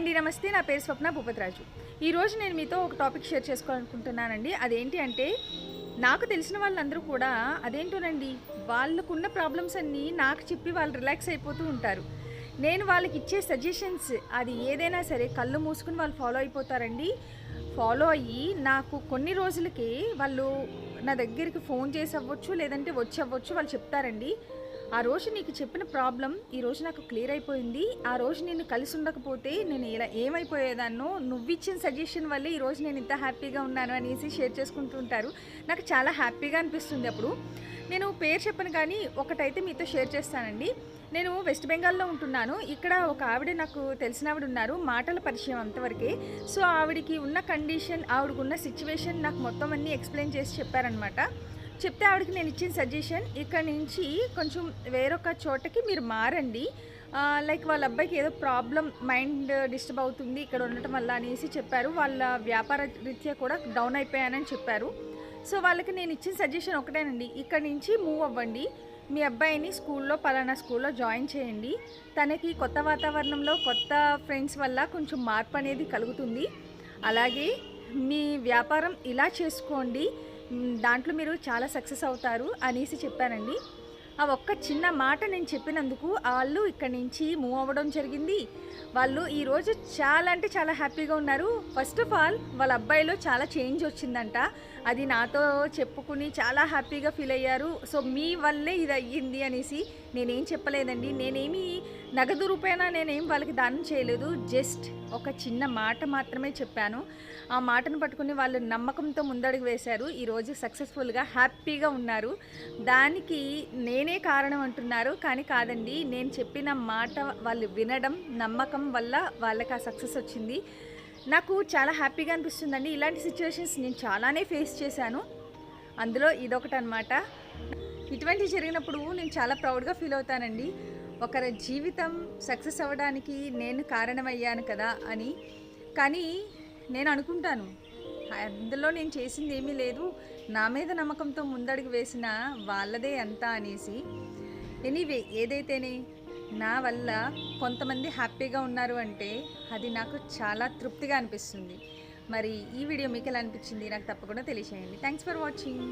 అండి, నమస్తే. నా పేరు స్వప్న భూపతిరాజు. ఈరోజు నేను మీతో ఒక టాపిక్ షేర్ చేసుకోవాలనుకుంటున్నానండి. అదేంటి అంటే, నాకు తెలిసిన వాళ్ళందరూ కూడా అదేంటోనండి, వాళ్ళకున్న ప్రాబ్లమ్స్ అన్నీ నాకు చెప్పి వాళ్ళు రిలాక్స్ అయిపోతూ ఉంటారు. నేను వాళ్ళకి ఇచ్చే సజెషన్స్ అది ఏదైనా సరే కళ్ళు మూసుకుని వాళ్ళు ఫాలో అయిపోతారండి. ఫాలో అయ్యి నాకు కొన్ని రోజులకి వాళ్ళు నా దగ్గరికి ఫోన్ చేసి అవ్వచ్చు, లేదంటే వచ్చి అవ్వచ్చు, వాళ్ళు చెప్తారండి, ఆ రోజు నీకు చెప్పిన ప్రాబ్లం ఈరోజు నాకు క్లియర్ అయిపోయింది. ఆ రోజు నేను కలిసి ఉండకపోతే నేను ఇలా ఏమైపోయేదాన్నో, నువ్విచ్చిన సజెషన్ వల్లే ఈరోజు నేను ఇంత హ్యాపీగా ఉన్నాను అనేసి షేర్ చేసుకుంటూ ఉంటారు. నాకు చాలా హ్యాపీగా అనిపిస్తుంది. అప్పుడు నేను పేరు చెప్పను కానీ ఒకటైతే మీతో షేర్ చేస్తానండి. నేను వెస్ట్ బెంగాల్లో ఉంటున్నాను. ఇక్కడ ఒక ఆవిడ నాకు తెలిసిన ఆవిడ ఉన్నారు. మాటల పరిచయం అంతవరకే. సో ఆవిడకి ఉన్న కండిషన్, ఆవిడకున్న సిచ్యువేషన్ నాకు మొత్తం అన్నీ ఎక్స్ప్లెయిన్ చేసి చెప్పారనమాట. చెప్తే ఆవిడకి నేను ఇచ్చిన సజెషన్, ఇక్కడ నుంచి కొంచెం వేరొక చోటకి మీరు మారండి, లైక్ వాళ్ళ అబ్బాయికి ఏదో ప్రాబ్లం, మైండ్ డిస్టర్బ్ అవుతుంది ఇక్కడ ఉండటం వల్ల అనేసి చెప్పారు. వాళ్ళ వ్యాపార రీత్యా కూడా డౌన్ అయిపోయానని చెప్పారు. సో వాళ్ళకి నేను ఇచ్చిన సజెషన్ ఒకటేనండి, ఇక్కడ నుంచి మూవ్ అవ్వండి, మీ అబ్బాయిని స్కూల్లో పలానా స్కూల్లో జాయిన్ చేయండి, తనకి కొత్త వాతావరణంలో కొత్త ఫ్రెండ్స్ వల్ల కొంచెం మార్పు అనేది కలుగుతుంది, అలాగే మీ వ్యాపారం ఇలా చేసుకోండి, దాంట్లో మీరు చాలా సక్సెస్ అవుతారు అనేసి చెప్పానండి. ఆ ఒక్క చిన్న మాట నేను చెప్పినందుకు వాళ్ళు ఇక్కడి నుంచి మూవ్ అవ్వడం జరిగింది. వాళ్ళు ఈరోజు చాలా అంటే చాలా హ్యాపీగా ఉన్నారు. ఫస్ట్ ఆఫ్ ఆల్ వాళ్ళ అబ్బాయిలో చాలా చేంజ్ వచ్చిందంట. అది నాతో చెప్పుకుని చాలా హ్యాపీగా ఫీల్ అయ్యారు. సో మీ వల్లే ఇది అయ్యింది అనేసి. నేనేం చెప్పలేదండి, నేనేమి నగదు రూపాయన నేనేం వాళ్ళకి దానం చేయలేదు, జస్ట్ ఒక చిన్న మాట మాత్రమే చెప్పాను. ఆ మాటను పట్టుకుని వాళ్ళు నమ్మకంతో ముందడుగు వేశారు. ఈరోజు సక్సెస్ఫుల్గా హ్యాపీగా ఉన్నారు. దానికి నేనే కారణం అంటున్నారు, కానీ కాదండి, నేను చెప్పిన మాట వాళ్ళు వినడం, నమ్మకం వల్ల వాళ్ళకి ఆ సక్సెస్ వచ్చింది. నాకు చాలా హ్యాపీగా అనిపిస్తుందండి. ఇలాంటి సిచ్యువేషన్స్ నేను చాలానే ఫేస్ చేశాను, అందులో ఇదొకటి అనమాట. ఇటువంటి జరిగినప్పుడు నేను చాలా ప్రౌడ్గా ఫీల్ అవుతానండి. ఒకరి జీవితం సక్సెస్ అవ్వడానికి నేను కారణమయ్యాను కదా అని. కానీ నేను అనుకుంటాను, అందులో నేను చేసింది ఏమీ లేదు, నా మీద నమ్మకంతో ముందడుగు వేసిన వాళ్ళదే అంతా అనేసి. ఎనీవే, ఏదైతేనే నా వల్ల కొంతమంది హ్యాపీగా ఉన్నారు అంటే అది నాకు చాలా తృప్తిగా అనిపిస్తుంది. మరి ఈ వీడియో మీకు ఎలా అనిపించింది నాకు తప్పకుండా తెలియజేయండి. Thanks for watching.